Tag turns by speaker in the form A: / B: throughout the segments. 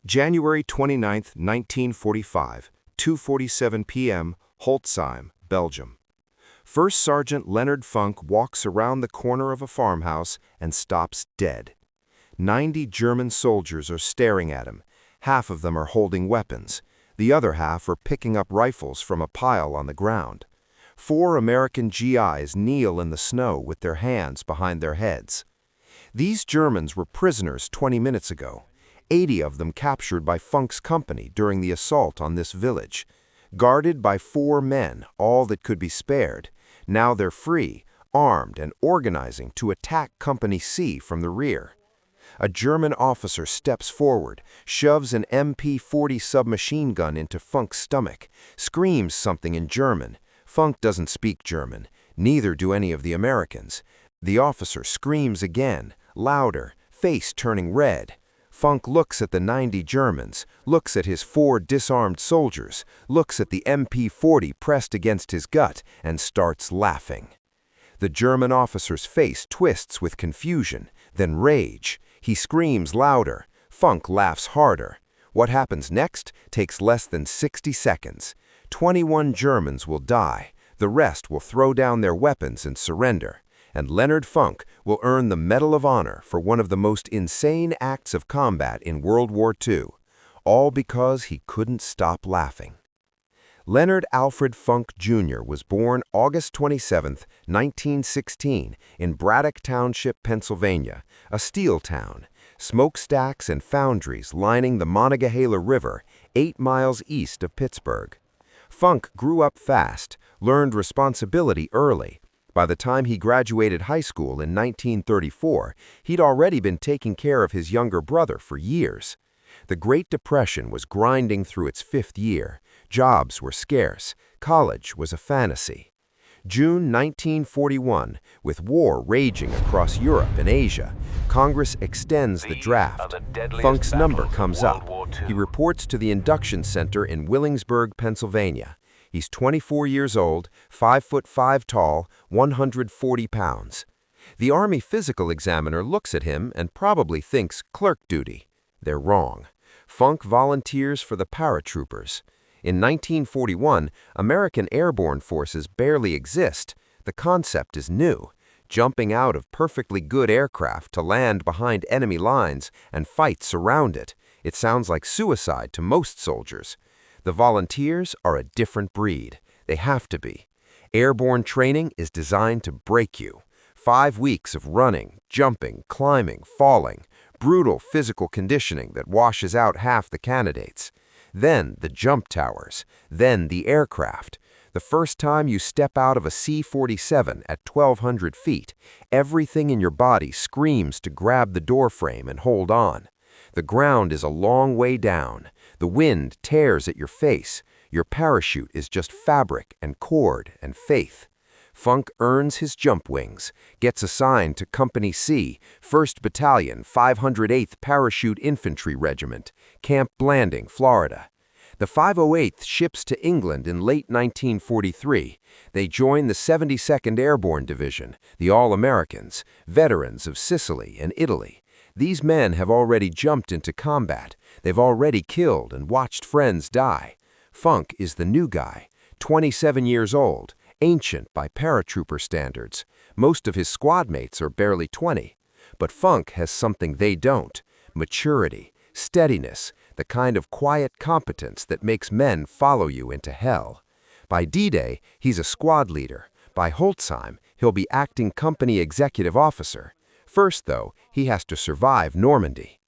A: January 29, 1945, 2:47 p.m., Holzheim, Belgium. First Sergeant Leonard Funk walks around the corner of a farmhouse and stops dead. 90 German soldiers are staring at him. Half of them are holding weapons. The other half are picking up rifles from a pile on the ground. 4 American GIs kneel in the snow with their hands behind their heads. These Germans were prisoners 20 minutes ago. 80 of them captured by Funk's company during the assault on this village. Guarded by 4 men, all that could be spared. Now they're free, armed and organizing to attack Company C from the rear. A German officer steps forward, shoves an MP-40 submachine gun into Funk's stomach, screams something in German. Funk doesn't speak German, neither do any of the Americans. The officer screams again, louder, face turning red. Funk looks at the 90 Germans, looks at his 4 disarmed soldiers, looks at the MP-40 pressed against his gut, and starts laughing. The German officer's face twists with confusion, then rage. He screams louder. Funk laughs harder. What happens next takes less than 60 seconds. 21 Germans will die. The rest will throw down their weapons and surrender. And Leonard Funk will earn the Medal of Honor for one of the most insane acts of combat in World War II, all because he couldn't stop laughing. Leonard Alfred Funk Jr. was born August 27, 1916, in Braddock Township, Pennsylvania, a steel town, smokestacks and foundries lining the Monongahela River, 8 miles east of Pittsburgh. Funk grew up fast, learned responsibility early. By the time he graduated high school in 1934, he'd already been taking care of his younger brother for years. The Great Depression was grinding through its 5th year. Jobs were scarce. College was a fantasy. June 1941, with war raging across Europe and Asia, Congress extends the draft. Funk's number comes up. He reports to the induction center in Willingsburg, Pennsylvania. He's 24 years old, 5'5" tall, 140 pounds. The Army physical examiner looks at him and probably thinks clerk duty. They're wrong. Funk volunteers for the paratroopers. In 1941, American airborne forces barely exist. The concept is new, jumping out of perfectly good aircraft to land behind enemy lines and fight surround it. It sounds like suicide to most soldiers. The volunteers are a different breed. They have to be. Airborne training is designed to break you. 5 weeks of running, jumping, climbing, falling. Brutal physical conditioning that washes out half the candidates. Then the jump towers. Then the aircraft. The first time you step out of a C-47 at 1,200 feet, everything in your body screams to grab the doorframe and hold on. The ground is a long way down. The wind tears at your face. Your parachute is just fabric and cord and faith. Funk earns his jump wings, gets assigned to Company C, 1st Battalion, 508th Parachute Infantry Regiment, Camp Blanding, Florida. The 508th ships to England in late 1943. They join the 72nd Airborne Division, the All-Americans, veterans of Sicily and Italy. These men have already jumped into combat. They've already killed and watched friends die. Funk is the new guy, 27 years old, ancient by paratrooper standards. Most of his squad mates are barely 20. But Funk has something they don't: maturity, steadiness, the kind of quiet competence that makes men follow you into hell. By D-Day, he's a squad leader. By Holzheim, he'll be acting company executive officer. First, though, he has to survive Normandy.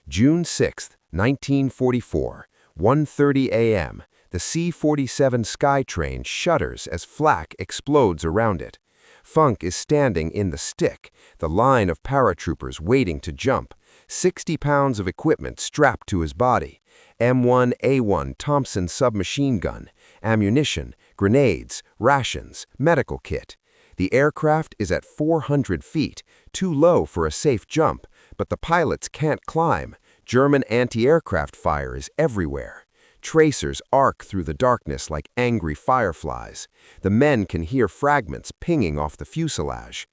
A: June 6, 1944, 1:30 a.m., the C-47 Skytrain shudders as flak explodes around it. Funk is standing in the stick, the line of paratroopers waiting to jump. 60 pounds of equipment strapped to his body. M1A1 Thompson submachine gun, ammunition, grenades, rations, medical kit. The aircraft is at 400 feet, too low for a safe jump, but the pilots can't climb. German anti-aircraft fire is everywhere. Tracers arc through the darkness like angry fireflies. The men can hear fragments pinging off the fuselage.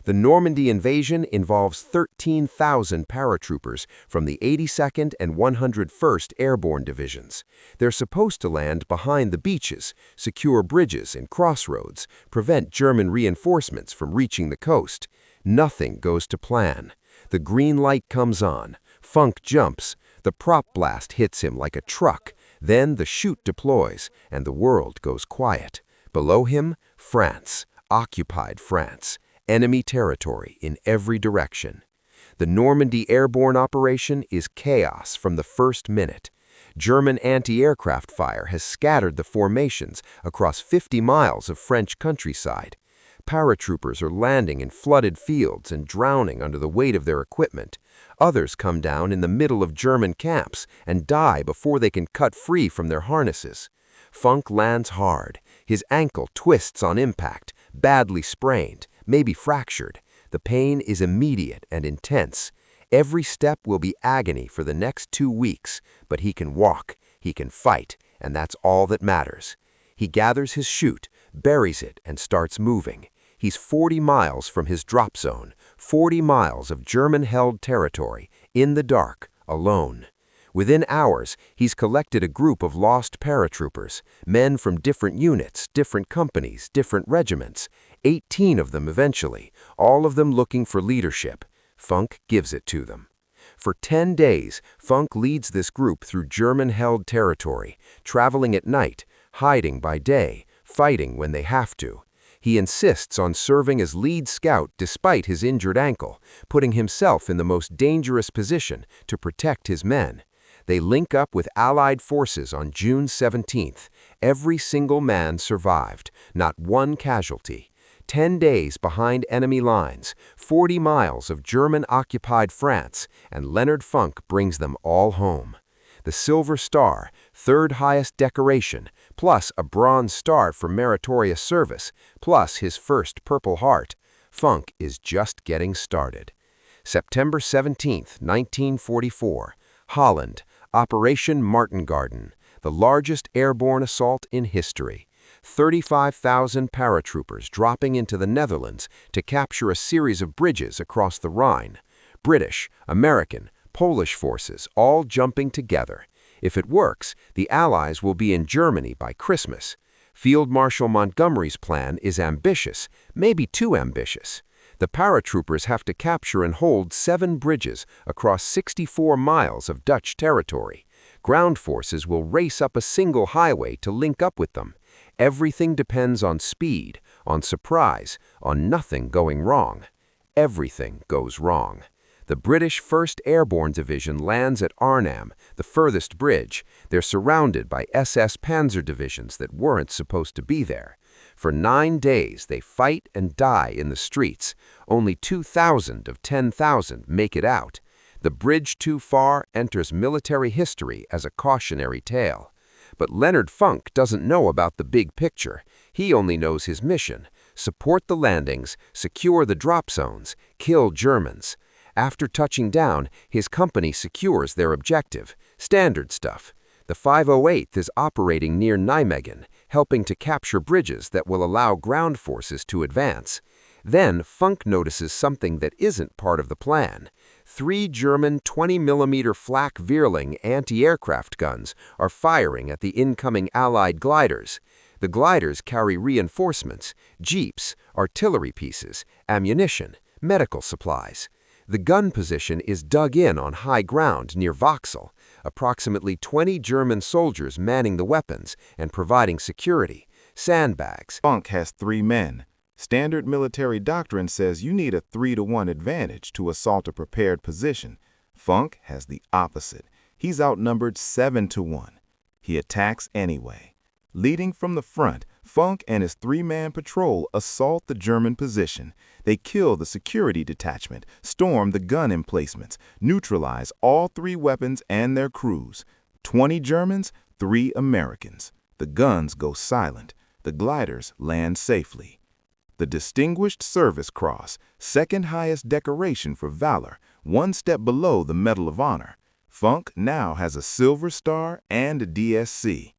A: The Normandy invasion involves 13,000 paratroopers from the 82nd and 101st Airborne Divisions. They're supposed to land behind the beaches, secure bridges and crossroads, prevent German reinforcements from reaching the coast. Nothing goes to plan. The green light comes on. Funk jumps. The prop blast hits him like a truck. Then the chute deploys, and the world goes quiet. Below him, France, occupied France, enemy territory in every direction. The Normandy airborne operation is chaos from the first minute. German anti-aircraft fire has scattered the formations across 50 miles of French countryside. Paratroopers are landing in flooded fields and drowning under the weight of their equipment. Others come down in the middle of German camps and die before they can cut free from their harnesses. Funk lands hard. His ankle twists on impact, badly sprained, maybe fractured. The pain is immediate and intense. Every step will be agony for the next 2 weeks, but he can walk, he can fight, and that's all that matters. He gathers his chute, buries it, and starts moving. He's 40 miles from his drop zone, 40 miles of German-held territory, in the dark, alone. Within hours, he's collected a group of lost paratroopers, men from different units, different companies, different regiments, 18 of them eventually, all of them looking for leadership. Funk gives it to them. For 10 days, Funk leads this group through German-held territory, traveling at night, hiding by day, fighting when they have to. He insists on serving as lead scout despite his injured ankle, putting himself in the most dangerous position to protect his men. They link up with Allied forces on June 17th. Every single man survived, not one casualty. 10 days behind enemy lines, 40 miles of German-occupied France, and Leonard Funk brings them all home. The Silver Star, third highest decoration, plus a Bronze Star for meritorious service, plus his first Purple Heart. Funk is just getting started. September 17, 1944, Holland, Operation Martingarten, the largest airborne assault in history. 35,000 paratroopers dropping into the Netherlands to capture a series of bridges across the Rhine. British, American, Polish forces all jumping together. If it works, the Allies will be in Germany by Christmas. Field Marshal Montgomery's plan is ambitious, maybe too ambitious. The paratroopers have to capture and hold 7 bridges across 64 miles of Dutch territory. Ground forces will race up a single highway to link up with them. Everything depends on speed, on surprise, on nothing going wrong. Everything goes wrong. The British 1st Airborne Division lands at Arnhem, the furthest bridge. They're surrounded by SS Panzer divisions that weren't supposed to be there. For 9 days, they fight and die in the streets. Only 2,000 of 10,000 make it out. The bridge too far enters military history as a cautionary tale. But Leonard Funk doesn't know about the big picture. He only knows his mission: support the landings, secure the drop zones, kill Germans. After touching down, his company secures their objective. Standard stuff. The 508th is operating near Nijmegen, helping to capture bridges that will allow ground forces to advance. Then Funk notices something that isn't part of the plan. 3 German 20mm flak Vierling anti-aircraft guns are firing at the incoming Allied gliders. The gliders carry reinforcements, jeeps, artillery pieces, ammunition, medical supplies. The gun position is dug in on high ground near Vauxhall, approximately 20 German soldiers manning the weapons and providing security. Sandbags.
B: Funk has 3 men. Standard military doctrine says you need a 3-to-1 advantage to assault a prepared position. Funk has the opposite. He's outnumbered 7-to-1. He attacks anyway. Leading from the front, Funk and his 3-man patrol assault the German position. They kill the security detachment, storm the gun emplacements, neutralize all 3 weapons and their crews. 20 Germans, 3 Americans. The guns go silent. The gliders land safely. The Distinguished Service Cross, 2nd highest decoration for valor, 1 step below the Medal of Honor. Funk now has a Silver Star and a DSC.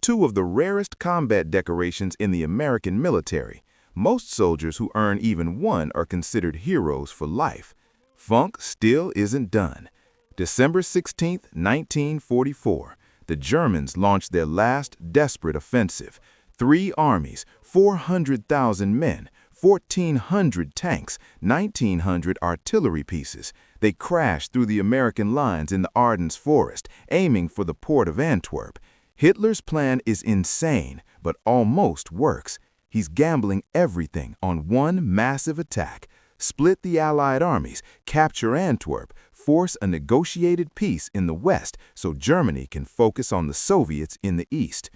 B: 2 of the rarest combat decorations in the American military. Most soldiers who earn even one are considered heroes for life. Funk still isn't done. December 16, 1944, the Germans launched their last desperate offensive. 3 armies, 400,000 men, 1,400 tanks, 1,900 artillery pieces. They crashed through the American lines in the Ardennes forest, aiming for the port of Antwerp. Hitler's plan is insane, but almost works. He's gambling everything on one massive attack. Split the Allied armies, capture Antwerp, force a negotiated peace in the West so Germany can focus on the Soviets in the East.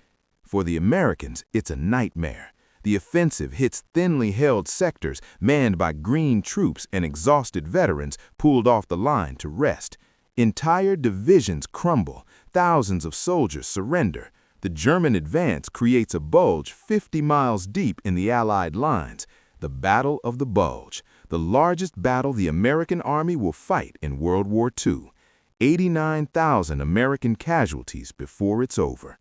B: For the Americans, it's a nightmare. The offensive hits thinly held sectors manned by green troops and exhausted veterans pulled off the line to rest. Entire divisions crumble. Thousands of soldiers surrender. The German advance creates a bulge 50 miles deep in the Allied lines. The Battle of the Bulge, the largest battle the American Army will fight in World War II. 89,000 American casualties before it's over.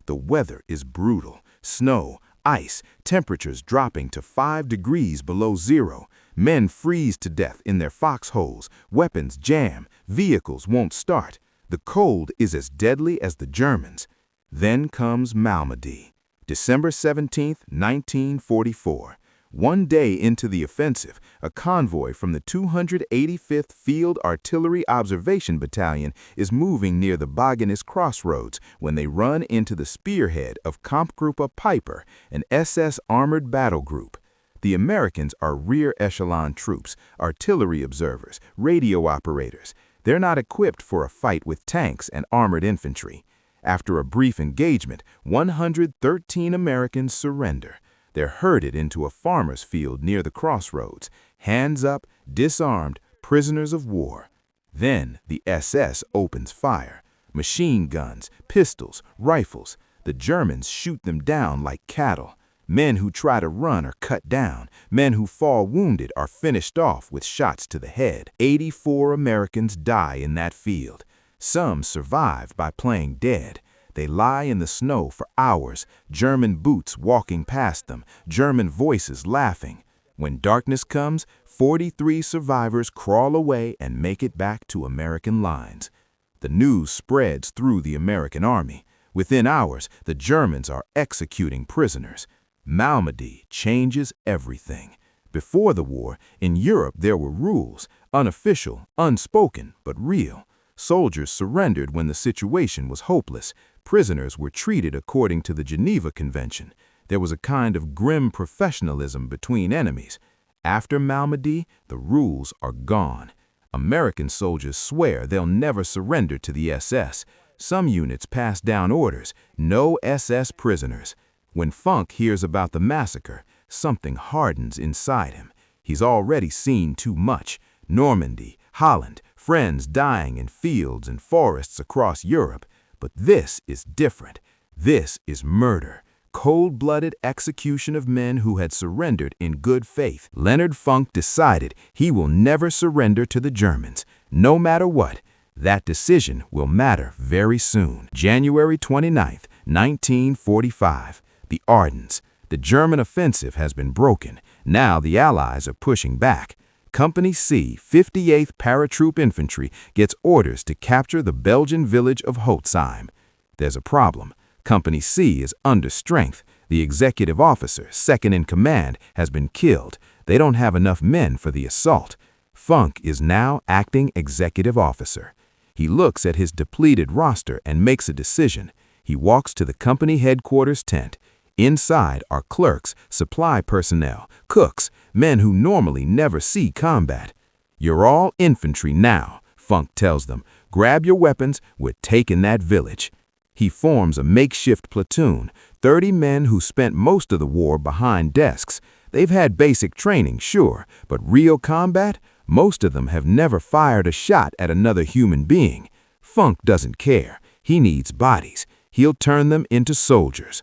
B: The weather is brutal. Snow, ice, temperatures dropping to 5 degrees below zero. Men freeze to death in their foxholes. Weapons jam. Vehicles won't start. The cold is as deadly as the Germans. Then comes Normandy, December 17, 1944. One day into the offensive, a convoy from the 285th Field Artillery Observation Battalion is moving near the Baggenes Crossroads when they run into the spearhead of Kampfgruppe Piper, an SS armored battle group. The Americans are rear echelon troops, artillery observers, radio operators. They're not equipped for a fight with tanks and armored infantry. After a brief engagement, 113 Americans surrender. They're herded into a farmer's field near the crossroads, hands up, disarmed, prisoners of war. Then the SS opens fire. Machine guns, pistols, rifles. The Germans shoot them down like cattle. Men who try to run are cut down. Men who fall wounded are finished off with shots to the head. 84 Americans die in that field. Some survive by playing dead. They lie in the snow for hours, German boots walking past them, German voices laughing. When darkness comes, 43 survivors crawl away and make it back to American lines. The news spreads through the American army. Within hours, the Germans are executing prisoners. Normandy changes everything. Before the war, in Europe there were rules, unofficial, unspoken, but real. Soldiers surrendered when the situation was hopeless. Prisoners were treated according to the Geneva Convention. There was a kind of grim professionalism between enemies. After Normandy, the rules are gone. American soldiers swear they'll never surrender to the SS. Some units pass down orders, no SS prisoners. When Funk hears about the massacre, something hardens inside him. He's already seen too much. Normandy, Holland, friends dying in fields and forests across Europe. But this is different. This is murder. Cold-blooded execution of men who had surrendered in good faith. Leonard Funk decided he will never surrender to the Germans, no matter what. That decision will matter very soon. January 29, 1945. The Ardennes. The German offensive has been broken. Now the Allies are pushing back. Company C, 58th Paratroop Infantry, gets orders to capture the Belgian village of Holzheim. There's a problem. Company C is under strength. The executive officer, second in command, has been killed. They don't have enough men for the assault. Funk is now acting executive officer. He looks at his depleted roster and makes a decision. He walks to the company headquarters tent. Inside are clerks, supply personnel, cooks, men who normally never see combat. "You're all infantry now," Funk tells them. "Grab your weapons, we're taking that village." He forms a makeshift platoon, 30 men who spent most of the war behind desks. They've had basic training, sure, but real combat? Most of them have never fired a shot at another human being. Funk doesn't care. He needs bodies. He'll turn them into soldiers.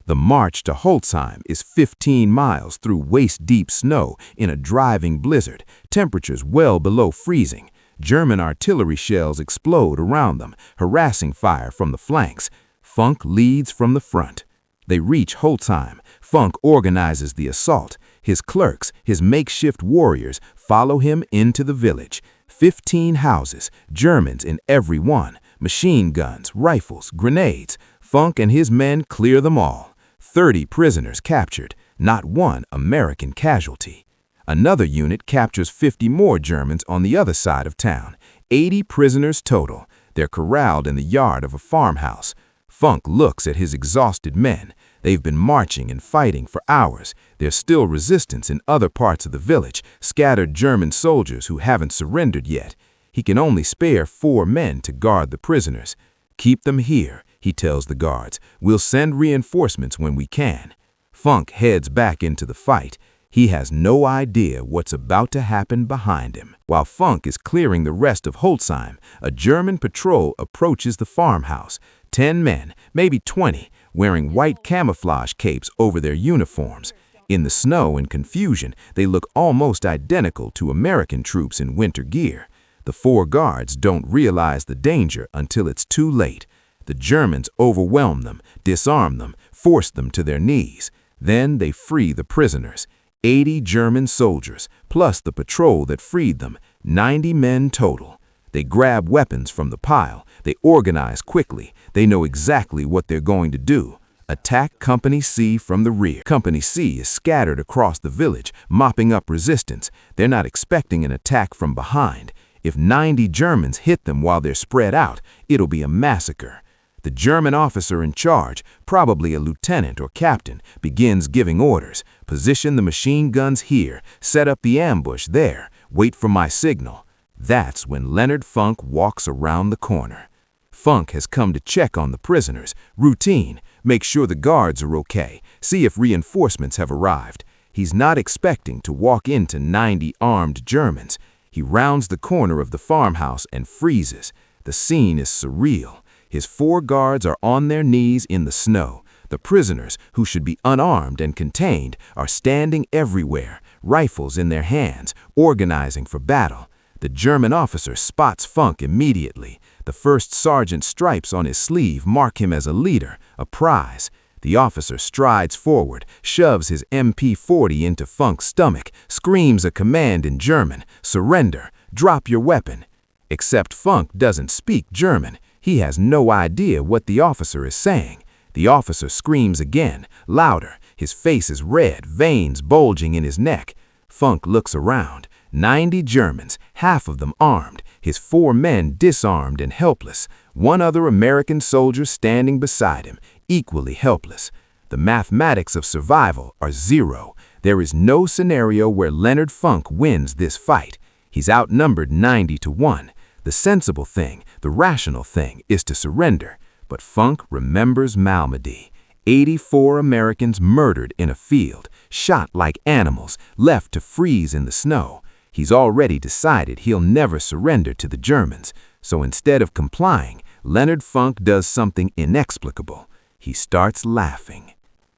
B: The march to Holzheim is 15 miles through waist-deep snow in a driving blizzard, temperatures well below freezing. German artillery shells explode around them, harassing fire from the flanks. Funk leads from the front. They reach Holzheim. Funk organizes the assault. His clerks, his makeshift warriors, follow him into the village. 15 houses, Germans in every one, machine guns, rifles, grenades. Funk and his men clear them all. 30 prisoners captured, not one American casualty. Another unit captures 50 more Germans on the other side of town. 80 prisoners total. They're corralled in the yard of a farmhouse. Funk looks at his exhausted men. They've been marching and fighting for hours. There's still resistance in other parts of the village, scattered German soldiers who haven't surrendered yet. He can only spare 4 men to guard the prisoners. "Keep them here," he tells the guards. "We'll send reinforcements when we can." Funk heads back into the fight. He has no idea what's about to happen behind him. While Funk is clearing the rest of Holzheim, a German patrol approaches the farmhouse. 10 men, maybe 20, wearing white camouflage capes over their uniforms. In the snow and confusion, they look almost identical to American troops in winter gear. The 4 guards don't realize the danger until it's too late. The Germans overwhelm them, disarm them, force them to their knees. Then they free the prisoners. 80 German soldiers, plus the patrol that freed them, 90 men total. They grab weapons from the pile. They organize quickly. They know exactly what they're going to do. Attack Company C from the rear. Company C is scattered across the village, mopping up resistance. They're not expecting an attack from behind. If 90 Germans hit them while they're spread out, it'll be a massacre. The German officer in charge, probably a lieutenant or captain, begins giving orders. Position the machine guns here, set up the ambush there, wait for my signal. That's when Leonard Funk walks around the corner. Funk has come to check on the prisoners. Routine, make sure the guards are okay, see if reinforcements have arrived. He's not expecting to walk into 90 armed Germans. He rounds the corner of the farmhouse and freezes. The scene is surreal. His 4 guards are on their knees in the snow. The prisoners, who should be unarmed and contained, are standing everywhere, rifles in their hands, organizing for battle. The German officer spots Funk immediately. The first sergeant stripes on his sleeve mark him as a leader, a prize. The officer strides forward, shoves his MP40 into Funk's stomach, screams a command in German, "Surrender, drop your weapon." Except Funk doesn't speak German. He has no idea what the officer is saying. The officer screams again, louder. His face is red, veins bulging in his neck. Funk looks around. 90 Germans, half of them armed, his 4 men disarmed and helpless. 1 other American soldier standing beside him, equally helpless. The mathematics of survival are 0. There is no scenario where Leonard Funk wins this fight. He's outnumbered 90 to 1. The sensible thing, the rational thing, is to surrender. But Funk remembers Normandy. 84 Americans murdered in a field, shot like animals, left to freeze in the snow. He's already decided he'll never surrender to the Germans. So instead of complying, Leonard Funk does something inexplicable. He starts laughing.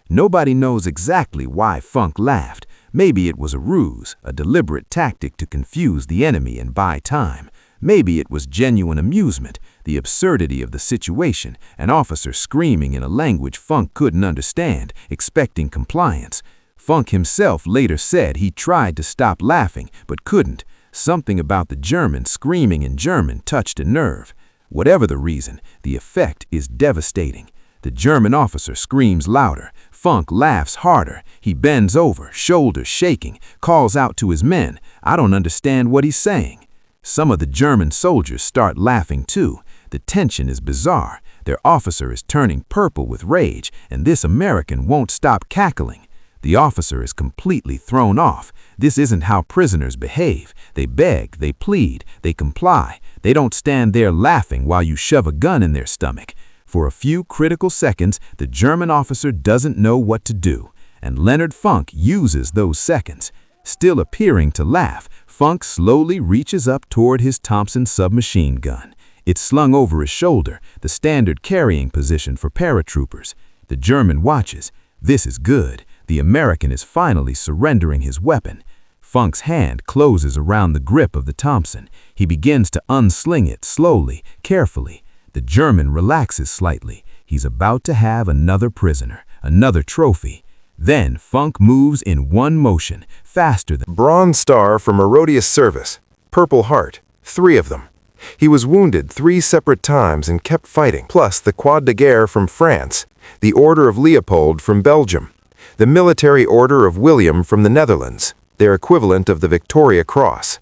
B: Nobody knows exactly why Funk laughed. Maybe it was a ruse, a deliberate tactic to confuse the enemy and buy time. Maybe it was genuine amusement, the absurdity of the situation, an officer screaming in a language Funk couldn't understand, expecting compliance. Funk himself later said he tried to stop laughing, but couldn't. Something about the German screaming in German touched a nerve. Whatever the reason, the effect is devastating. The German officer screams louder. Funk laughs harder. He bends over, shoulders shaking, calls out to his men, "I don't understand what he's saying." Some of the German soldiers start laughing too. The tension is bizarre. Their officer is turning purple with rage, and this American won't stop cackling. The officer is completely thrown off. This isn't how prisoners behave. They beg, they plead, they comply. They don't stand there laughing while you shove a gun in their stomach. For a few critical seconds, the German officer doesn't know what to do, and Leonard Funk uses those seconds. Still appearing to laugh, Funk slowly reaches up toward his Thompson submachine gun. It's slung over his shoulder, the standard carrying position for paratroopers. The German watches. This is good. The American is finally surrendering his weapon. Funk's hand closes around the grip of the Thompson. He begins to unsling it slowly, carefully. The German relaxes slightly. He's about to have another prisoner, Another trophy. Then Funk moves in one motion, faster than...
A: Bronze Star from Herodias Service, Purple Heart, 3 of them. He was wounded 3 separate times and kept fighting, plus the Croix de Guerre from France, the Order of Leopold from Belgium, the Military Order of William from the Netherlands, their equivalent of the Victoria Cross.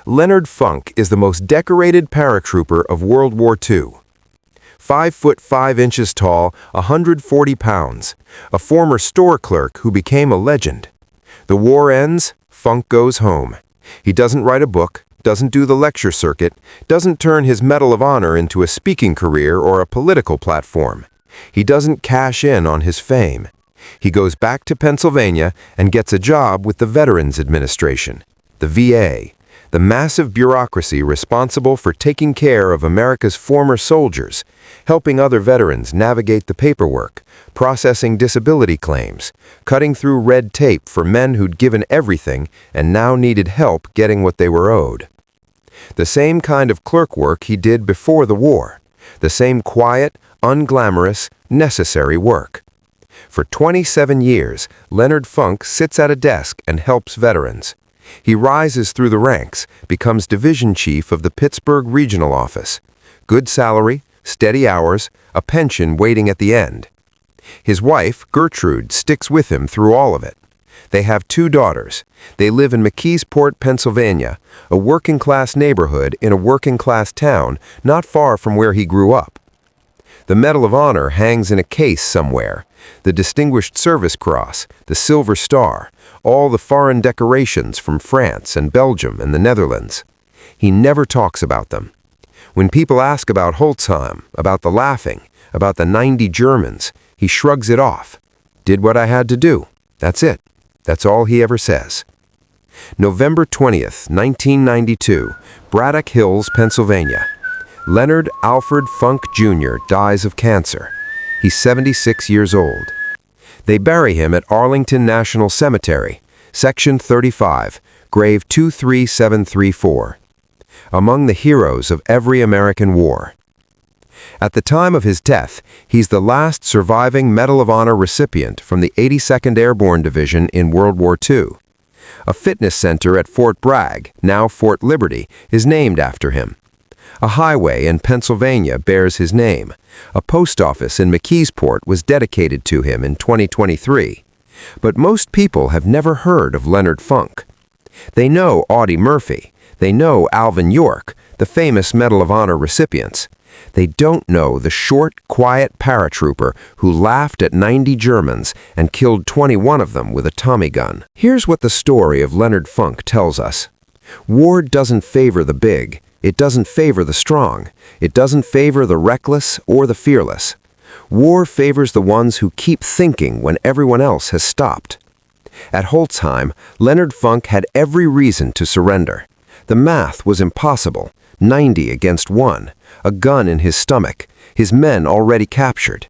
A: Leonard Funk is the most decorated paratrooper of World War II. 5 foot 5 inches tall, 140 pounds, a former store clerk who became a legend. The war ends, Funk goes home. He doesn't write a book, doesn't do the lecture circuit, doesn't turn his Medal of Honor into a speaking career or a political platform. He doesn't cash in on his fame. He goes back to Pennsylvania and gets a job with the Veterans Administration, the VA, the massive bureaucracy responsible for taking care of America's former soldiers, helping other veterans navigate the paperwork, processing disability claims, cutting through red tape for men who'd given everything and now needed help getting what they were owed. The same kind of clerk work he did before the war, the same quiet, unglamorous, necessary work. For 27 years, Leonard Funk sits at a desk and helps veterans. He rises through the ranks, becomes division chief of the Pittsburgh Regional Office. Good salary, steady hours, a pension waiting at the end. His wife, Gertrude, sticks with him through all of it. They have 2 daughters. They live in McKeesport, Pennsylvania, a working-class neighborhood in a working-class town not far from where he grew up. The Medal of Honor hangs in a case somewhere. The Distinguished Service Cross, the Silver Star, all the foreign decorations from France and Belgium and the Netherlands. He never talks about them. When people ask about Holzheim, about the laughing, about the 90 Germans, he shrugs it off. Did what I had to do. That's it. That's all he ever says. November 20th, 1992, Braddock Hills, Pennsylvania. Leonard Alfred Funk Jr. dies of cancer. He's 76 years old. They bury him at Arlington National Cemetery, Section 35, grave 23734. Among the heroes of every American war. At the time of his death, he's the last surviving Medal of Honor recipient from the 82nd Airborne Division in World War II. A fitness center at Fort Bragg, now Fort Liberty, is named after him. A highway in Pennsylvania bears his name. A post office in McKeesport was dedicated to him in 2023. But most people have never heard of Leonard Funk. They know Audie Murphy. They know Alvin York, the famous Medal of Honor recipients. They don't know the short, quiet paratrooper who laughed at 90 Germans and killed 21 of them with a Tommy gun. Here's what the story of Leonard Funk tells us. War doesn't favor the big. It doesn't favor the strong. It doesn't favor the reckless or the fearless. War favors the ones who keep thinking when everyone else has stopped. At Holzheim, Leonard Funk had every reason to surrender. The math was impossible. 90 against 1, a gun in his stomach, his men already captured.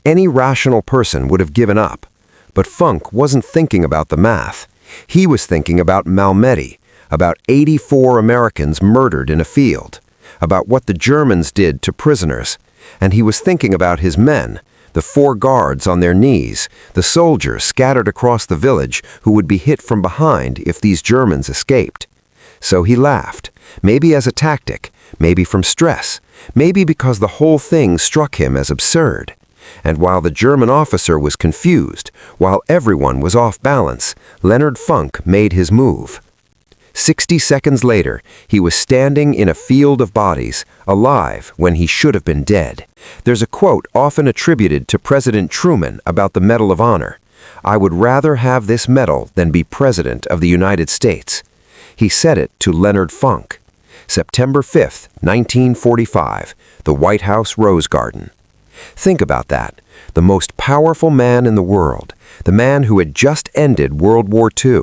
A: Any rational person would have given up. But Funk wasn't thinking about the math. He was thinking about Malmedy, about 84 Americans murdered in a field, about what the Germans did to prisoners, and he was thinking about his men, the 4 guards on their knees, the soldiers scattered across the village who would be hit from behind if these Germans escaped. So he laughed, maybe as a tactic, maybe from stress, maybe because the whole thing struck him as absurd. And while the German officer was confused, while everyone was off balance, Leonard Funk made his move. 60 seconds later, he was standing in a field of bodies, alive when he should have been dead. There's a quote often attributed to President Truman about the Medal of Honor. "I would rather have this medal than be President of the United States." He said it to Leonard Funk. September 5th, 1945, the White House Rose Garden. Think about that. The most powerful man in the world, the man who had just ended World War II,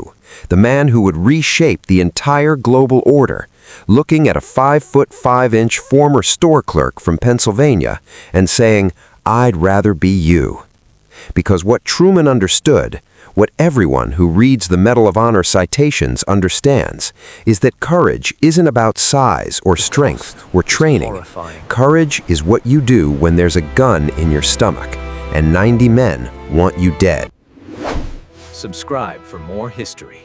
A: the man who would reshape the entire global order, looking at a 5'5" former store clerk from Pennsylvania and saying, "I'd rather be you." Because what Truman understood, what everyone who reads the Medal of Honor citations understands, is that courage isn't about size or strength or training. Courage is what you do when there's a gun in your stomach,
C: and 90 men want you dead.
D: Subscribe for more history.